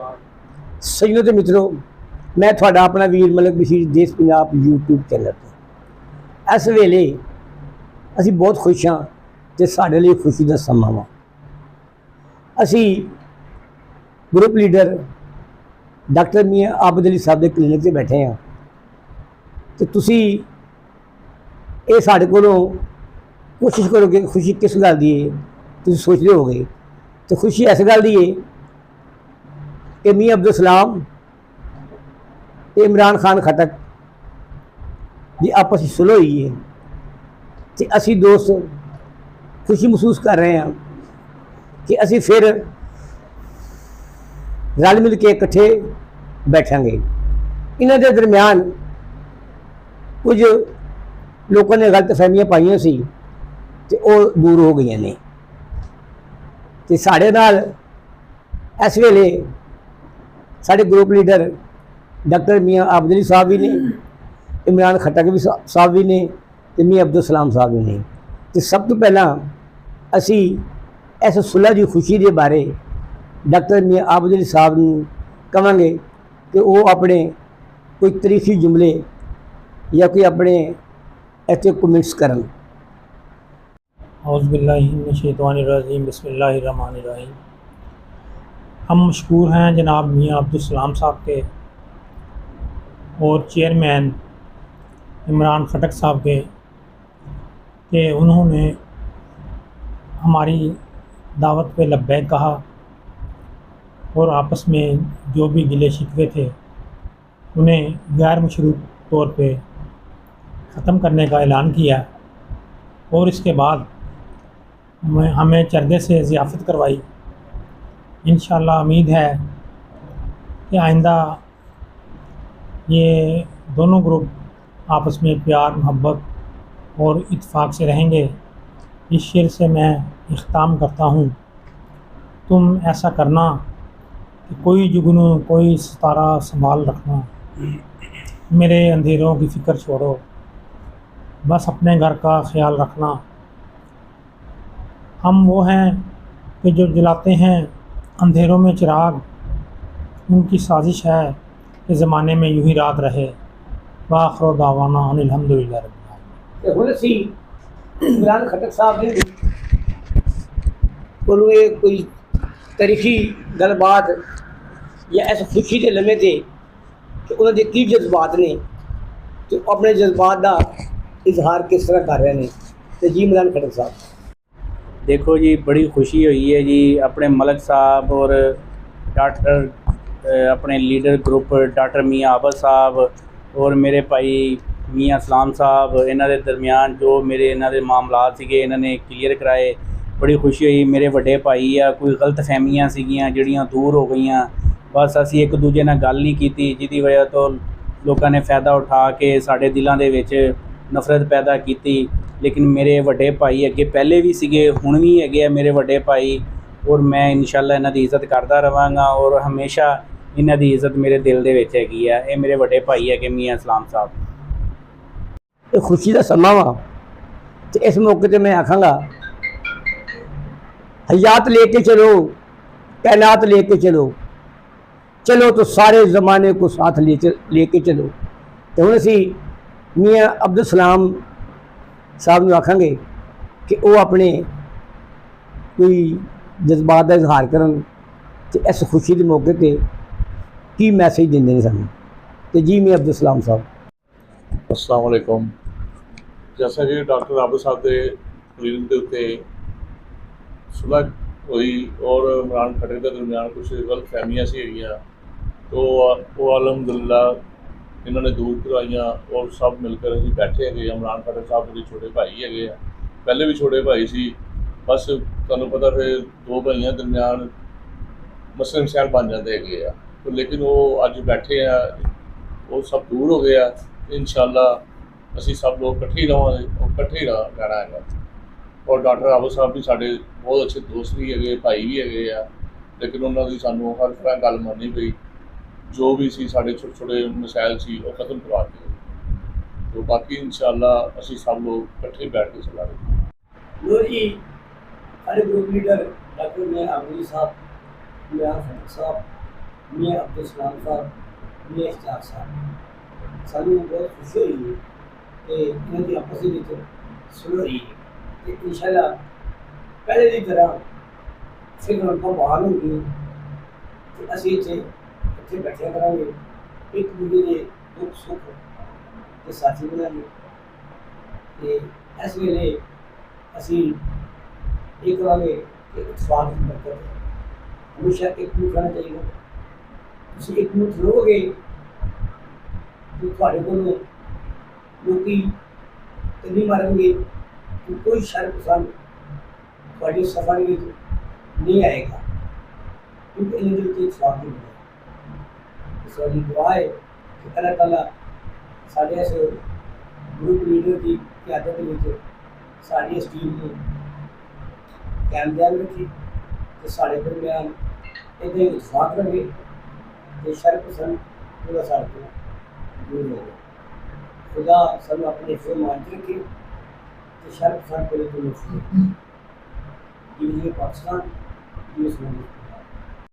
ਸੱਜਣੋ ਤੇ ਮਿੱਤਰੋ, ਮੈਂ ਤੁਹਾਡਾ ਆਪਣਾ ਵੀਰ ਮਲਕ ਬਸ਼ੀਰ ਦੇਸ਼ ਪੰਜਾਬ YouTube ਚੈਨਲ ਤੇ ਇਸ ਵੇਲੇ ਅਸੀਂ ਬਹੁਤ ਖੁਸ਼ ਹਾਂ ਤੇ ਸਾਡੇ ਲਈ ਖੁਸ਼ੀ ਦਾ ਸਮਾਂ ਵਾ। ਅਸੀਂ ਗਰੁੱਪ ਲੀਡਰ ਡਾਕਟਰ ਮੀਆਂ ਆਬਦ ਅਲੀ ਸਾਹਿਬ ਦੇ ਕਲੀਨਿਕ ਤੇ ਬੈਠੇ ਹਾਂ ਤੇ ਤੁਸੀਂ ਇਹ ਸਾਡੇ ਕੋਲੋਂ ਕੋਸ਼ਿਸ਼ ਕਰੋਗੇ। ਖੁਸ਼ੀ ਕਿਸ ਗੱਲ ਦੀ ਹੈ ਤੁਸੀਂ ਸੋਚਦੇ ਹੋਗੇ, ਤੇ ਖੁਸ਼ੀ ਇਸ ਗੱਲ ਦੀ ਹੈ कि मियाँ अब्दुल सलाम ते इमरान खान खटक की आपस में सुलह हुई है तो असी दोस्त खुशी महसूस कर रहे हैं कि असी फिर रल मिल के इकट्ठे बैठांगे। इन्हां दे दरम्यान कुछ लोगों ने गलत फहमियां पाइयां सी ते वो दूर हो गई ने ते साडे नाल इस वेले साढ़े ग्रुप लीडर डॉक्टर मियाँ आबद अली साहब भी ने, इमरान खटक भी साहब भी ने, तो मियाँ अब्दुल सलाम साहब भी ने। तो सब तो पहला असी इस सुलह की खुशी के बारे डॉक्टर मियाँ आबद अली साहब को कहांगे कि वो अपने कोई तारीखी जुमले या कोई अपने ऐसे कमेंट्स करन। औज़ु बिल्लाहि मिनश शैतानिर रजीम, बिस्मिल्लाहिर रहमानिर रहीम। हम मशहूर हैं जनाब मियाँ अब्दुल सलाम साहब के और चेयरमैन इमरान खटक साहब के कि उन्होंने हमारी दावत पे लब्बैक कहा और आपस में जो भी गिले शिकवे थे उन्हें गैर मशरूत तौर पे ख़त्म करने का ऐलान किया और इसके बाद हमें चरगे से ज़ियाफ़त करवाई। इंशाअल्लाह उम्मीद है कि आइंदा ये दोनों ग्रुप आपस में प्यार मोहब्बत और इत्तेफाक से रहेंगे। इस शेर से मैं इख्ताम करता हूँ, तुम ऐसा करना कि कोई जुगनू कोई सितारा संभाल रखना, मेरे अंधेरों की फ़िक्र छोड़ो, बस अपने घर का ख्याल रखना। हम वो हैं कि जो जलाते हैं अंधेरों में चिराग, उनकी साजिश है कि ज़माने में यूँ ही रात रहे। वाखिर दावाना अनिल हम्दुलिल्लाह रब्बिल आलमीन। हुण असीं इमरान खटक साहब ने कोलों ये कोई तारीखी गलबात या इस खुशी के लम्हे ते कि उन्हां दे की जज्बात ने तो अपने जज्बात का इजहार किस तरह कर रहे हैं। तो जी इमरान खटक साहब देखो जी, बड़ी खुशी हुई है जी अपने मलक साहब और डॉक्टर अपने लीडर ग्रुप डॉक्टर मियाँ आबद साहब और मेरे भाई मियाँ सलाम साहब, इन्हां दे दरमियान जो मेरे इन्हां दे मामलात सीगे इन्होंने क्लीयर कराए। बड़ी खुशी हुई। मेरे वड्डे भाई आ कोई गलत फहमियां सीगियां जिहड़ियां दूर हो गईयां। बस असी एक दूजे नाल गल नहीं कीती जिहदी वजह तो लोगों ने फ़ायदा उठा के साडे दिलों दे विच नफरत पैदा की। लेकिन मेरे वड्डे भाई अगे पहले भी सीगे, हुण भी हैगे मेरे वड्डे भाई, और मैं इंशाअल्लाह इन्हां दी इज़्ज़त करदा रहांगा और हमेशा इन्हां दी इज़्ज़त मेरे दिल दे विच हैगी आ। ये मेरे वड्डे भाई है कि मियाँ सलाम साहब। ये खुशी का समा वा तो इस मौके पर मैं आखांगा हयात लेके चलो, कैनात लेके चलो, चलो तो सारे ज़माने को साथ लेके चलो। तो हुण असीं मियाँ अब्दुल सलाम साहब नूं आखांगे कि वो अपने कोई जज्बात का इजहार करन ते इस खुशी के मौके पर की मैसेज देंदे ने सानूं। ते जी मियाँ अब्दुल सलाम साहब। अस्सलाम वालेकुम। जैसा कि डॉक्टर आबद साहब के क्लीनिक के उत्ते सुलह हुई और इमरान खटक के दरमियान कुछ गलत फहमियां सी हैगियां तो वो अलहमदुलिल्लाह इन्होंने दूर करवाइयां और सब मिलकर असीं बैठे है। इमरान खटक साहब मेरे छोटे भाई है, पहले भी छोटे भाई सी, बस तुहानूं पता फिर दो भाइयों दरमियान मसले मसैल बन जाते है। तो लेकिन वो अज बैठे हैं, वो सब दूर हो गया। इंशाअल्लाह असीं सब लोग इकट्ठे ही रहांगे और इकट्ठे ही रहना है। और डॉक्टर आबद साहब भी साढ़े बहुत अच्छे दोस्त भी है, भाई भी है, लेकिन उन्होंने सानू हर तरह गल मननी पई। जो भी सी साढ़े छोटे छोटे मसैल सी वो खत्म करवा दिए। तो बाकी इंशाअल्लाह असीं सब लोग इकट्ठे बैठ के चलांगे। लो जी साढ़े ग्रुप लीडर डॉक्टर मियाँ आबद अली साहब, इमरान खटक साहब ਮੀਆਂ ਅਬਦੁਲ ਸਲਾਮ ਸਾਹਿਬ ਮੀਆਂ ਇਸ਼ਤਾਕ ਸਾਹਿਬ। ਸਾਨੂੰ ਬਹੁਤ ਖੁਸ਼ੀ ਹੋਈ ਹੈ ਕਿ ਇਹਨਾਂ ਦੀ ਆਪਸ ਦੇ ਵਿੱਚ ਸੁਲਹ ਹੋਈ ਹੈ ਤੇ ਇਨਸ਼ਾਅੱਲਾ ਪਹਿਲੇ ਦੀ ਤਰ੍ਹਾਂ ਫਿਰ ਰੌਣਕਾਂ ਬਹਾਲ ਹੋਣਗੀਆਂ ਤੇ ਅਸੀਂ ਇੱਥੇ ਬੈਠਿਆ ਕਰਾਂਗੇ, ਇੱਕ ਦੂਜੇ ਦੇ ਦੁੱਖ ਸੁੱਖ ਦੇ ਸਾਥੀ ਬਣਾਂਗੇ। ਤੇ ਇਸ ਵੇਲੇ ਅਸੀਂ ਇਹ ਕਰਾਂਗੇ ਕਿ ਇਤਫਾਕ ਦੀ ਬਰਕਤ ਹੈ, ਹਮੇਸ਼ਾ ਇੱਕ ਨੂੰ ਰਹਿਣਾ ਚਾਹੀਦਾ। ਤੁਸੀਂ ਇੱਕ ਨੂੰ ਰਹੋਗੇ ਤਾਂ ਤੁਹਾਡੇ ਕੋਲੋਂ ਲੋਕੀ ਤੇ ਨਹੀਂ ਮਾਰਨਗੇ ਕਿ ਕੋਈ ਸ਼ਰ ਪਸੰਦ ਤੁਹਾਡੀ ਸਫਰ ਵਿੱਚ ਨਹੀਂ ਆਏਗਾ, ਕਿਉਂਕਿ ਇਹਨਾਂ ਦੇ ਵਿੱਚ ਇਤਫਾਕ ਨਹੀਂ ਹੁੰਦਾ। ਇਸ ਵਾਲੀ ਦੁਆ ਹੈ ਕਿ ਅੱਲਾਹ ਤਾਲਾ ਸਾਡੇ ਇਸ ਗਰੁੱਪ ਲੀਡਰ ਦੀ ਕਿਆਦਤ ਵਿੱਚ ਸਾਡੀ ਇਸ ਟੀਮ ਨੂੰ ਕਾਮਯਾਬ ਰੱਖੇ ਤੇ ਸਾਡੇ ਦਰਮਿਆਨ ਇਹਦੇ ਇਤਫਾਕ ਰਹੇ ਤੇ ਸ਼ਰ ਪਸੰਦ ਪੂਰਾ ਸਾਡੇ ਤੋਂ ਦੂਰ ਰਹੇ। खुदा सब अपने से मान रखे तो शर्फ सर को पाकिस्तान